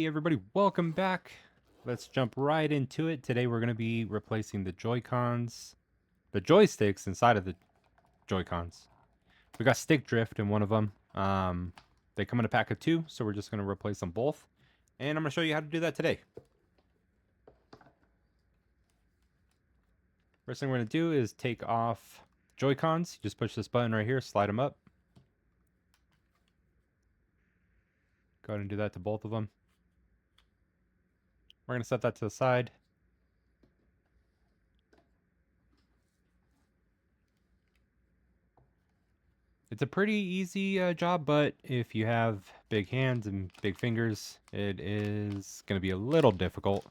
Hey everybody, welcome back. Let's jump right into it. Today we're going to be replacing the Joy-Cons, the joysticks inside of the Joy-Cons. We got stick drift in one of them. They come in a pack of 2, so we're just going to replace them both. And I'm going to show you how to do that today. First thing we're going to do is take off Joy-Cons. Just push this button right here, slide them up. Go ahead and do that to both of them. We're going to set that to the side. It's a pretty easy job, but if you have big hands and big fingers, it is going to be a little difficult.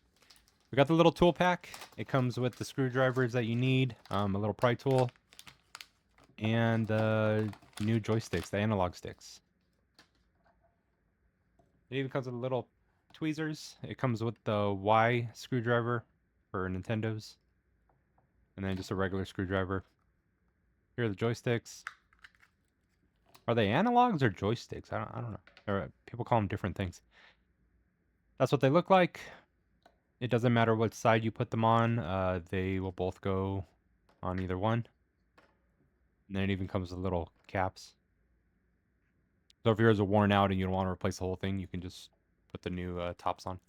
We got the little tool pack. It comes with the screwdrivers that you need, a little pry tool, and the new joysticks, the analog sticks. It even comes with little tweezers. It comes with the Y screwdriver for Nintendos, and then just a regular screwdriver. Here are the joysticks. Are they analogs or joysticks? I don't know. People call them different things. That's what they look like. It doesn't matter what side you put them on. They will both go on either one. And then it even comes with little caps. So if yours are worn out and you don't want to replace the whole thing, you can just put the new tops on.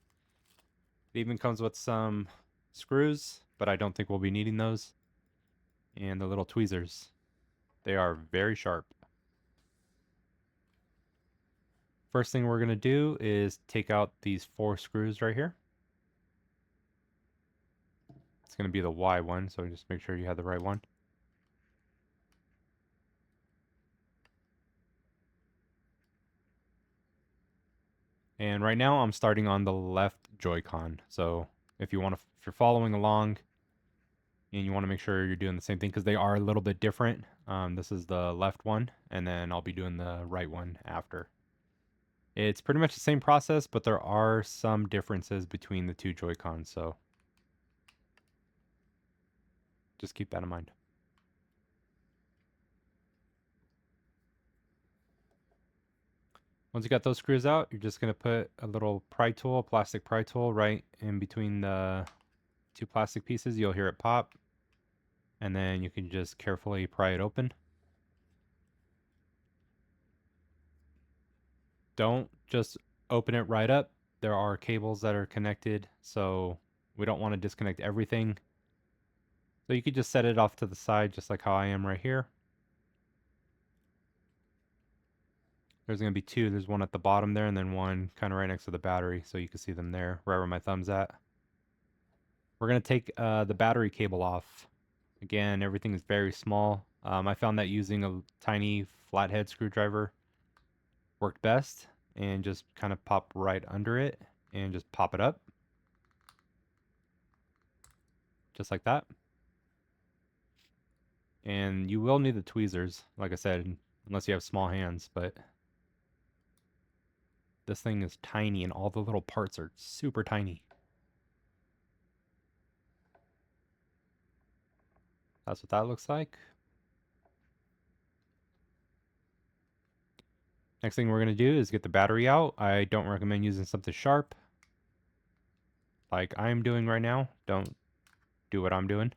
It even comes with some screws, but I don't think we'll be needing those. And the little tweezers. They are very sharp. First thing we're going to do is take out these 4 screws right here. It's going to be the Y one, so just make sure you have the right one. And right now I'm starting on the left Joy-Con. So if you're following along and you want to make sure you're doing the same thing, because they are a little bit different. This is the left one, and then I'll be doing the right one after. It's pretty much the same process, but there are some differences between the 2 Joy-Cons, so just keep that in mind. Once you got those screws out, you're just going to put a little pry tool, plastic pry tool, right in between the 2 plastic pieces. You'll hear it pop, and then you can just carefully pry it open. Don't just open it right up. There are cables that are connected, so we don't want to disconnect everything. So you could just set it off to the side, just like how I am right here. There's going to be 2. There's one at the bottom there, and then one kind of right next to the battery, so you can see them there, wherever my thumb's at. We're going to take the battery cable off. Again, everything is very small. I found that using a tiny flathead screwdriver worked best, and just kind of pop right under it and just pop it up. Just like that. And you will need the tweezers, like I said, unless you have small hands, but this thing is tiny and all the little parts are super tiny. That's what that looks like. Next thing we're going to do is get the battery out. I don't recommend using something sharp like I'm doing right now. Don't do what I'm doing.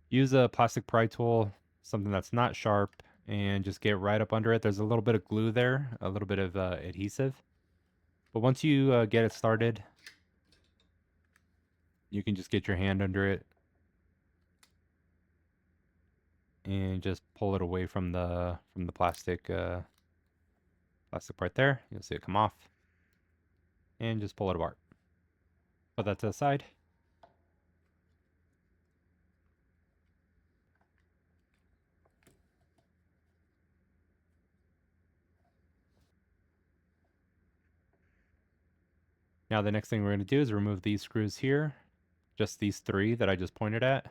Use a plastic pry tool, something that's not sharp, and just get right up under it. There's a little bit of glue there, a little bit of adhesive. But once you get it started, you can just get your hand under it and just pull it away from the plastic part there. You'll see it come off, and just pull it apart. Put that to the side. Now the next thing we're going to do is remove these screws here, just these 3 that I just pointed at.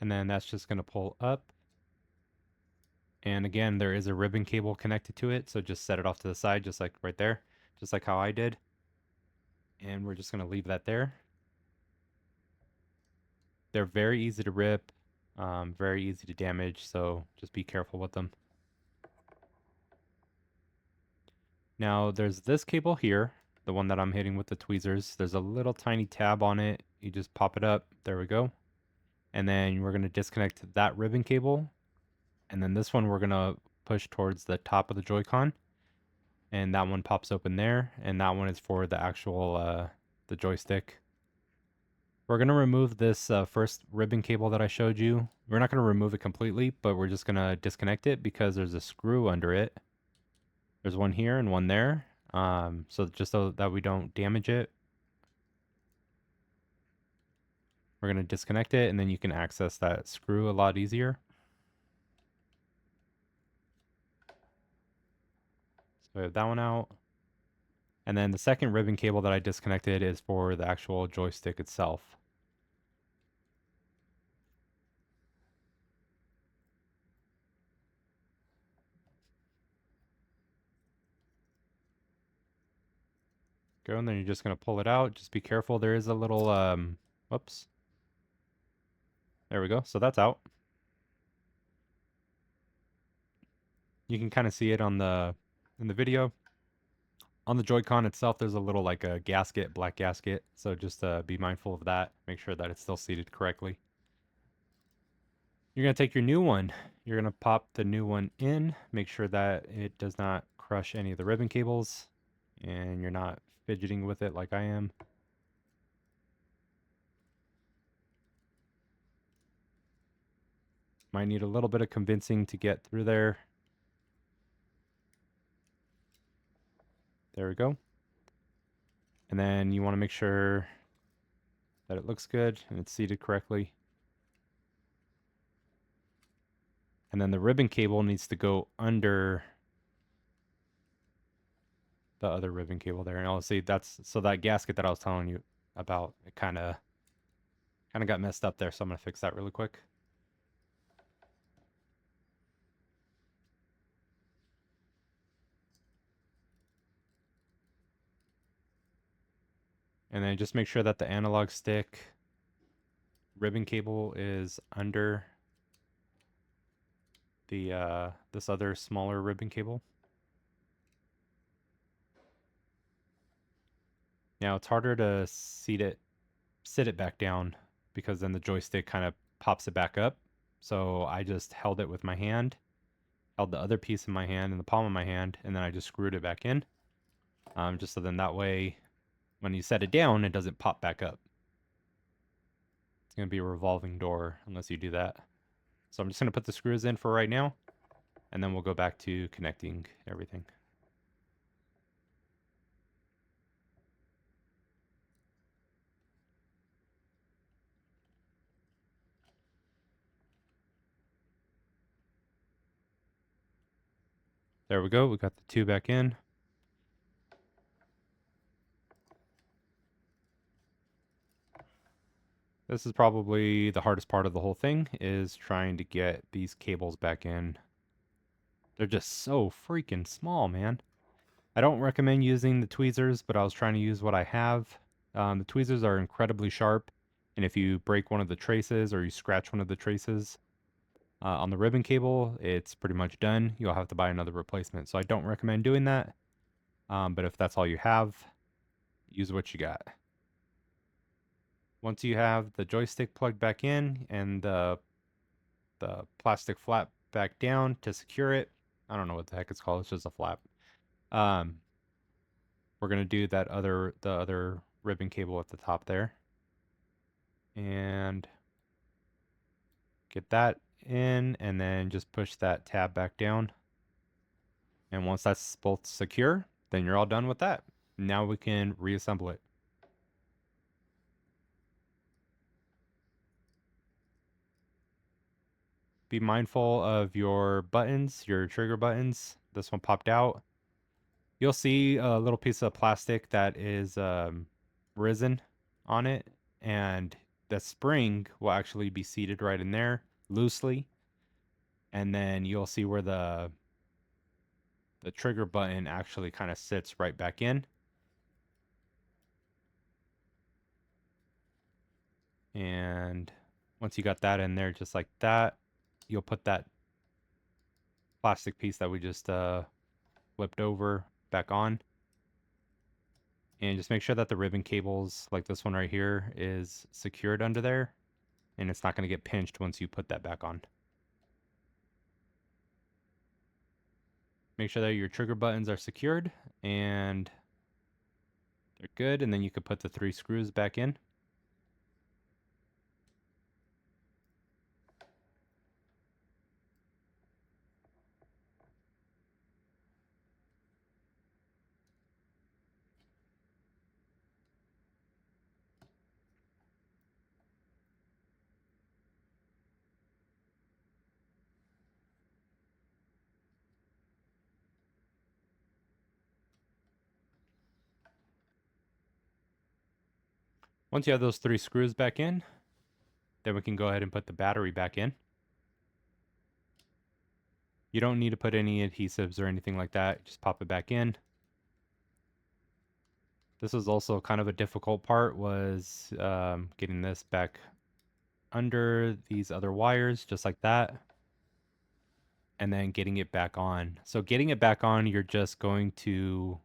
And then that's just going to pull up. And again, there is a ribbon cable connected to it, so just set it off to the side, just like right there, just like how I did. And we're just going to leave that there. They're very easy to rip, very easy to damage, so just be careful with them. Now there's this cable here, the one that I'm hitting with the tweezers. There's a little tiny tab on it. You just pop it up. There we go. And then we're going to disconnect that ribbon cable. And then this one we're going to push towards the top of the Joy-Con. And that one pops open there. And that one is for the actual, the joystick. We're going to remove this first ribbon cable that I showed you. We're not going to remove it completely, but we're just going to disconnect it because there's a screw under it. There's one here and one there. So just so that we don't damage it, we're going to disconnect it, and then you can access that screw a lot easier. So we have that one out. And then the second ribbon cable that I disconnected is for the actual joystick itself. Go, and then you're just going to pull it out. Just be careful. There is a little, whoops. There we go. So that's out. You can kind of see it on in the video. On the Joy-Con itself, there's a little like a gasket, black gasket. So just be mindful of that. Make sure that it's still seated correctly. You're going to take your new one. You're going to pop the new one in. Make sure that it does not crush any of the ribbon cables. And you're not fidgeting with it like I am. Might need a little bit of convincing to get through there. There we go. And then you want to make sure that it looks good and it's seated correctly. And then the ribbon cable needs to go under the other ribbon cable there. And I'll see that's so that gasket that I was telling you about, it kind of got messed up there. So I'm going to fix that really quick. And then just make sure that the analog stick ribbon cable is under the this other smaller ribbon cable. Now it's harder to sit it back down because then the joystick kind of pops it back up. So I just held it with my hand, held the other piece in my hand in the palm of my hand, and then I just screwed it back in. Just so then that way when you set it down, it doesn't pop back up. It's going to be a revolving door unless you do that. So I'm just going to put the screws in for right now, and then we'll go back to connecting everything. There we go. We got the two back in. This is probably the hardest part of the whole thing, is trying to get these cables back in. They're just so freaking small, man. I don't recommend using the tweezers, but I was trying to use what I have. The tweezers are incredibly sharp, and if you break one of the traces or you scratch one of the traces on the ribbon cable, it's pretty much done. You'll have to buy another replacement. So I don't recommend doing that. But if that's all you have, use what you got. Once you have the joystick plugged back in and the plastic flap back down to secure it, I don't know what the heck it's called. It's just a flap. We're gonna do the other ribbon cable at the top there, and get that in, and then just push that tab back down. And once that's both secure, then you're all done with that. Now we can reassemble it. Be mindful of your buttons, your trigger buttons. This one popped out. You'll see a little piece of plastic that is risen on it, and the spring will actually be seated right in there loosely, and then you'll see where the trigger button actually kind of sits right back in. And once you got that in there just like that, you'll put that plastic piece that we just flipped over back on. And just make sure that the ribbon cables, like this one right here, is secured under there, and it's not going to get pinched once you put that back on. Make sure that your trigger buttons are secured and they're good, and then you can put the 3 screws back in. Once you have those 3 screws back in, then we can go ahead and put the battery back in. You don't need to put any adhesives or anything like that. Just pop it back in. This was also kind of a difficult part, was getting this back under these other wires, just like that, and then getting it back on. So getting it back on, you're just going to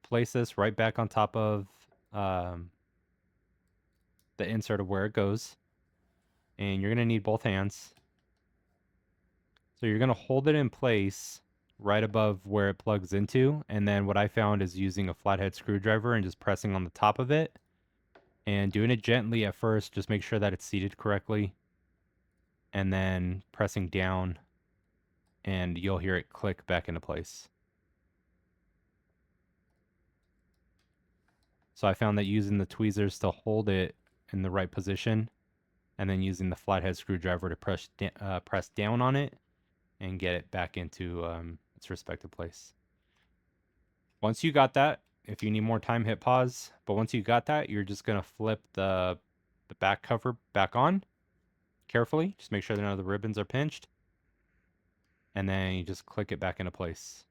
place this right back on top of the insert of where it goes, and you're going to need both hands. So you're going to hold it in place right above where it plugs into, and then what I found is using a flathead screwdriver and just pressing on the top of it and doing it gently at first. Just make sure that it's seated correctly, and then pressing down, and you'll hear it click back into place. So I found that using the tweezers to hold it in the right position, and then using the flathead screwdriver to press down on it and get it back into its respective place. Once you got that, if you need more time, hit pause. But once you got that, you're just gonna flip the back cover back on carefully. Just make sure that none of the ribbons are pinched, and then you just click it back into place.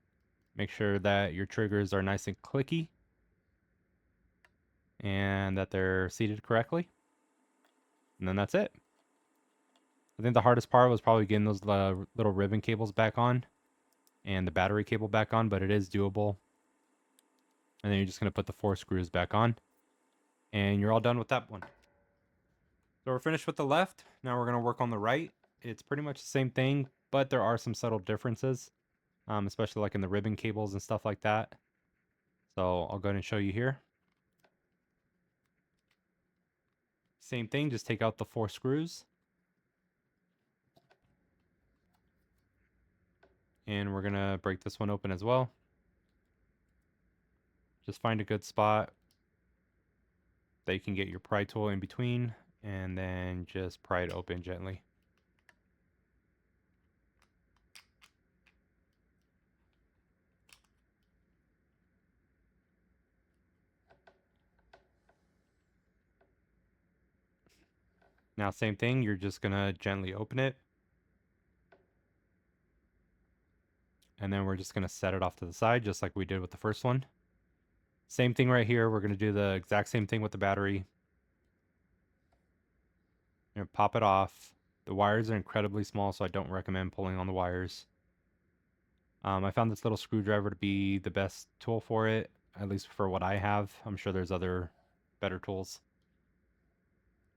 Make sure that your triggers are nice and clicky and that they're seated correctly. And then that's it. I think the hardest part was probably getting those little ribbon cables back on and the battery cable back on, but it is doable. And then you're just going to put the 4 screws back on, and you're all done with that one. So we're finished with the left. Now we're going to work on the right. It's pretty much the same thing, but there are some subtle differences, especially like in the ribbon cables and stuff like that. So I'll go ahead and show you here. Same thing, just take out the 4 screws. And we're going to break this one open as well. Just find a good spot that you can get your pry tool in between, and then just pry it open gently. Now same thing, you're just gonna gently open it, and then we're just gonna set it off to the side just like we did with the first one. Same thing right here, we're gonna do the exact same thing with the battery. You're gonna pop it off. The wires are incredibly small, so I don't recommend pulling on the wires. I found this little screwdriver to be the best tool for it, at least for what I have. I'm sure there's other better tools.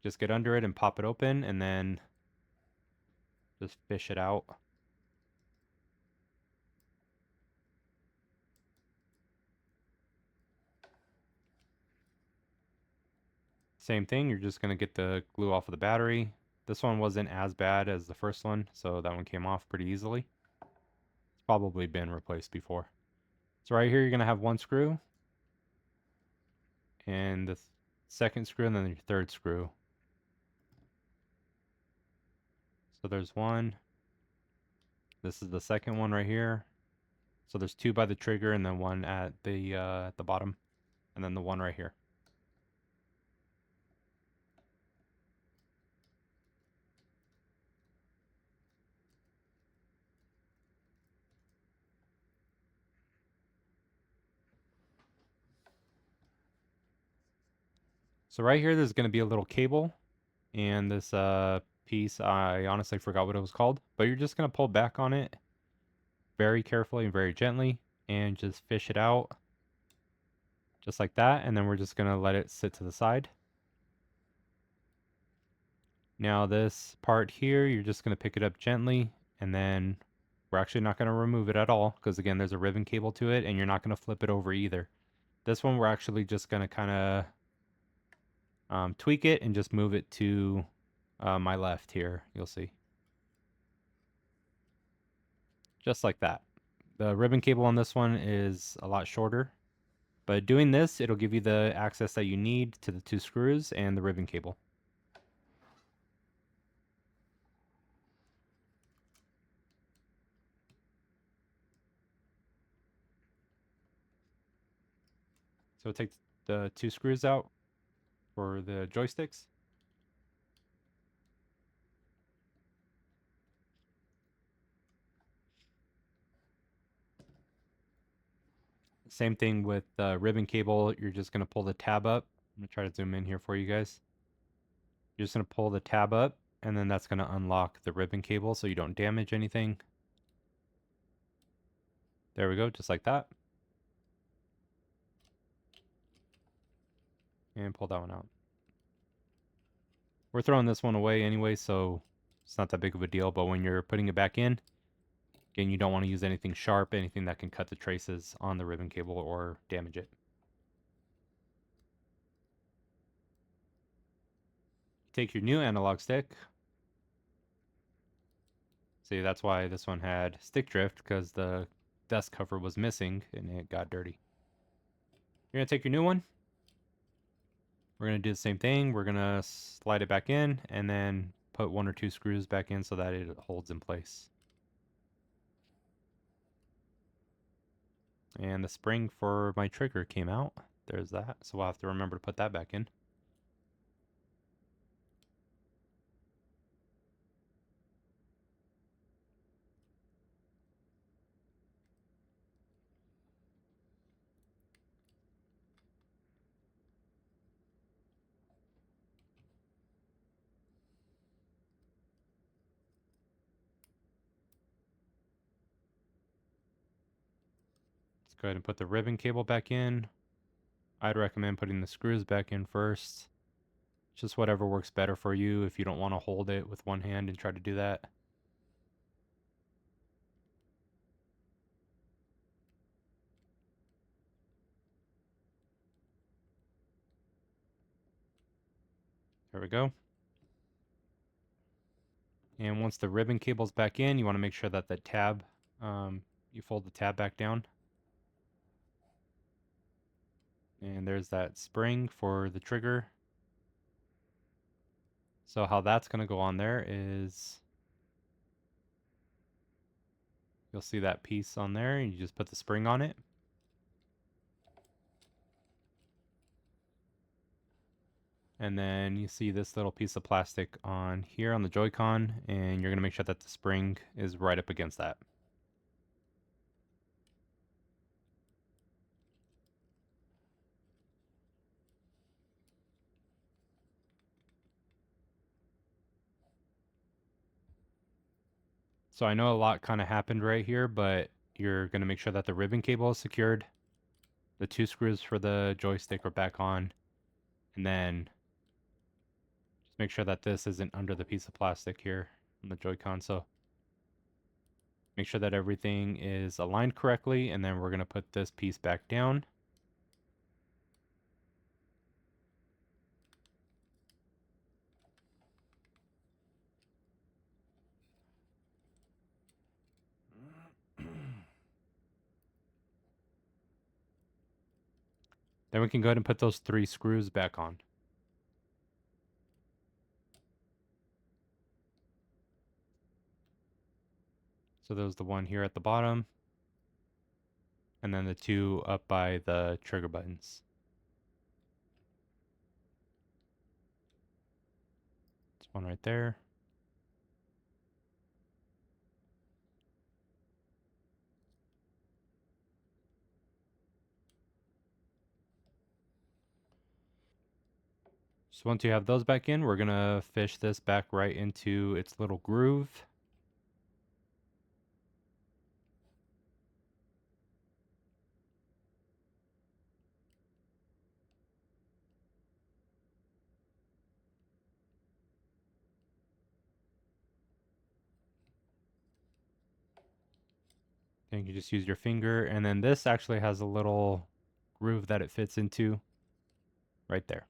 Just get under it and pop it open, and then just fish it out. Same thing, you're just going to get the glue off of the battery. This one wasn't as bad as the first one, so that one came off pretty easily. It's probably been replaced before. So right here, you're going to have 1 screw, and the second screw, and then your 3rd screw. So there's 1. This is the second one right here. So there's 2 by the trigger, and then 1 at the bottom, and then the 1 right here. So right here, there's going to be a little cable, and this piece, I honestly forgot what it was called, but you're just going to pull back on it very carefully and very gently, and just fish it out, just like that, and then we're just going to let it sit to the side. Now this part here, you're just going to pick it up gently, and then we're actually not going to remove it at all, because again, there's a ribbon cable to it, and you're not going to flip it over either. This one, we're actually just going to kind of tweak it and just move it to my left here, you'll see. Just like that. The ribbon cable on this one is a lot shorter, but doing this, it'll give you the access that you need to the 2 screws and the ribbon cable. So take the 2 screws out for the joysticks. Same thing with the ribbon cable. You're just going to pull the tab up. I'm going to try to zoom in here for you guys. You're just going to pull the tab up, and then that's going to unlock the ribbon cable so you don't damage anything. There we go, just like that. And pull that one out. We're throwing this one away anyway, so it's not that big of a deal, but when you're putting it back in, again, you don't want to use anything sharp, anything that can cut the traces on the ribbon cable or damage it. Take your new analog stick. See, that's why this one had stick drift, because the dust cover was missing and it got dirty. You're going to take your new one. We're going to do the same thing. We're going to slide it back in and then put 1 or 2 screws back in so that it holds in place. And the spring for my trigger came out. There's that. So we'll have to remember to put that back in. Let's go ahead and put the ribbon cable back in. I'd recommend putting the screws back in first. Just whatever works better for you if you don't want to hold it with one hand and try to do that. There we go. And once the ribbon cable's back in, you want to make sure that the tab, you fold the tab back down. And there's that spring for the trigger. So how that's going to go on there is, you'll see that piece on there, and you just put the spring on it. And then you see this little piece of plastic on here on the Joy-Con, and you're going to make sure that the spring is right up against that. So I know a lot kind of happened right here, but you're going to make sure that the ribbon cable is secured. The 2 screws for the joystick are back on. And then just make sure that this isn't under the piece of plastic here on the Joy-Con. So make sure that everything is aligned correctly, and then we're going to put this piece back down. Then we can go ahead and put those 3 screws back on. So there's the one here at the bottom, and then the 2 up by the trigger buttons. There's one right there. So once you have those back in, we're gonna fish this back right into its little groove. Then you can just use your finger, and then this actually has a little groove that it fits into right there.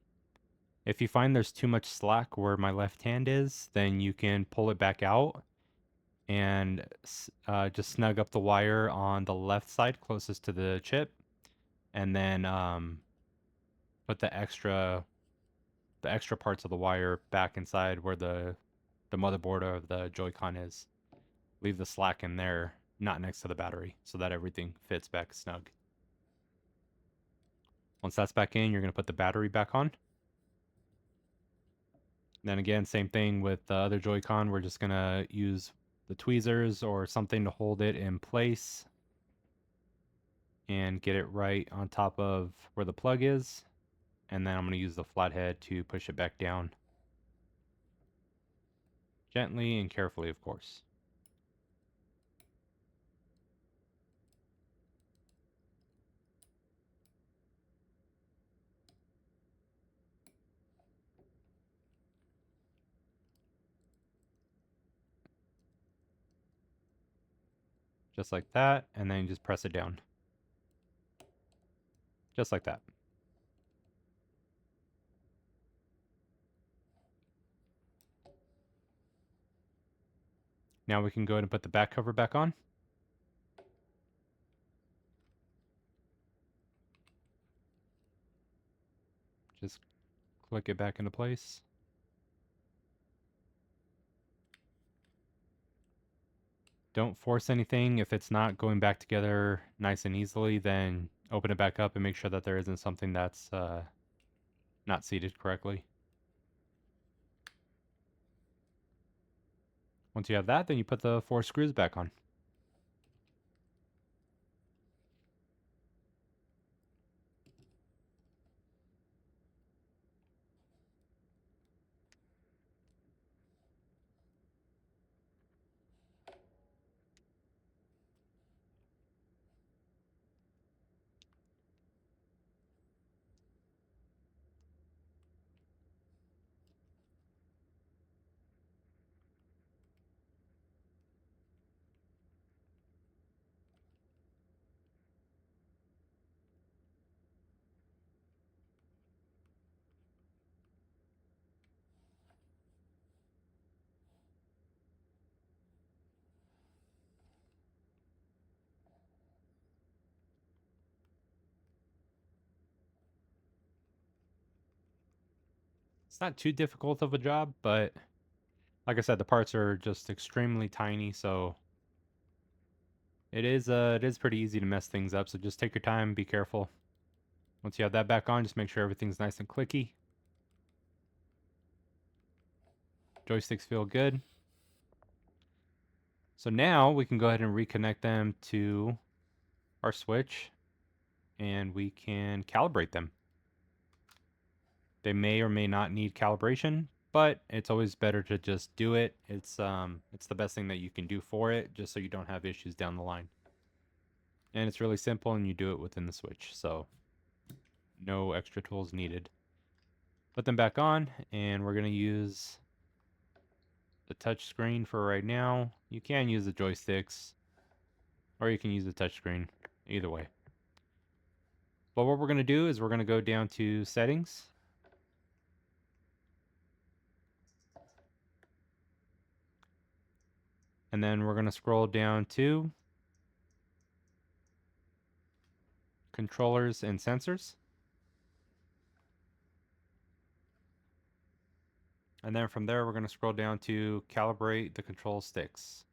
If you find there's too much slack where my left hand is, then you can pull it back out and just snug up the wire on the left side closest to the chip, and then put the extra parts of the wire back inside where the motherboard of the Joy-Con is. Leave the slack in there, not next to the battery, so that everything fits back snug. Once that's back in, you're going to put the battery back on. Then again, same thing with the other Joy-Con. We're just going to use the tweezers or something to hold it in place and get it right on top of where the plug is. And then I'm going to use the flathead to push it back down. Gently and carefully, of course. Just like that, and then you just press it down. Just like that. Now we can go ahead and put the back cover back on. Just click it back into place. Don't force anything. If it's not going back together nice and easily, then open it back up and make sure that there isn't something that's not seated correctly. Once you have that, then you put the 4 screws back on. It's not too difficult of a job, but like I said, the parts are just extremely tiny, so it is pretty easy to mess things up. So just take your time, be careful. Once you have that back on, just make sure everything's nice and clicky. Joysticks feel good. So now we can go ahead and reconnect them to our switch, and we can calibrate them. They may or may not need calibration, but it's always better to just do it. It's the best thing that you can do for it, just so you don't have issues down the line. And it's really simple, and you do it within the switch, so no extra tools needed. Put them back on, and we're going to use the touch screen for right now. You can use the joysticks, or you can use the touch screen, either way. But what we're going to do is we're going to go down to settings. And then we're going to scroll down to controllers and sensors. And then from there, we're going to scroll down to calibrate the control sticks.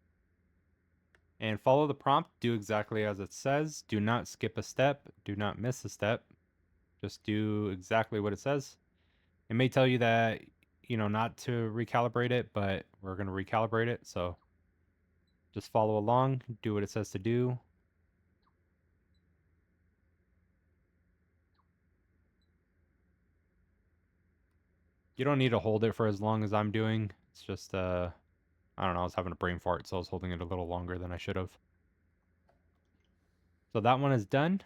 And follow the prompt, do exactly as it says. Do not skip a step, do not miss a step. Just do exactly what it says. It may tell you that, not to recalibrate it, but we're going to recalibrate it. So just follow along, do what it says to do. You don't need to hold it for as long as I'm doing. It's just, I don't know, I was having a brain fart, so I was holding it a little longer than I should have. So that one is done.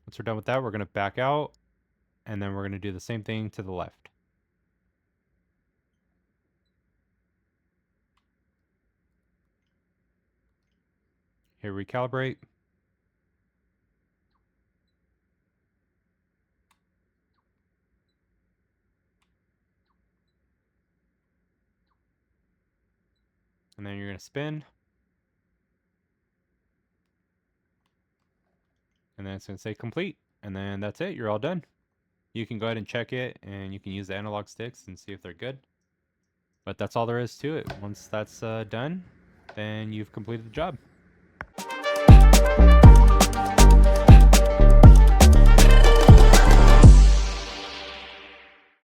Once we're done with that, we're going to back out, and then we're going to do the same thing to the left. Here, recalibrate. And then you're going to spin. And then it's going to say complete. And then that's it. You're all done. You can go ahead and check it, and you can use the analog sticks and see if they're good. But that's all there is to it. Once that's done, then you've completed the job.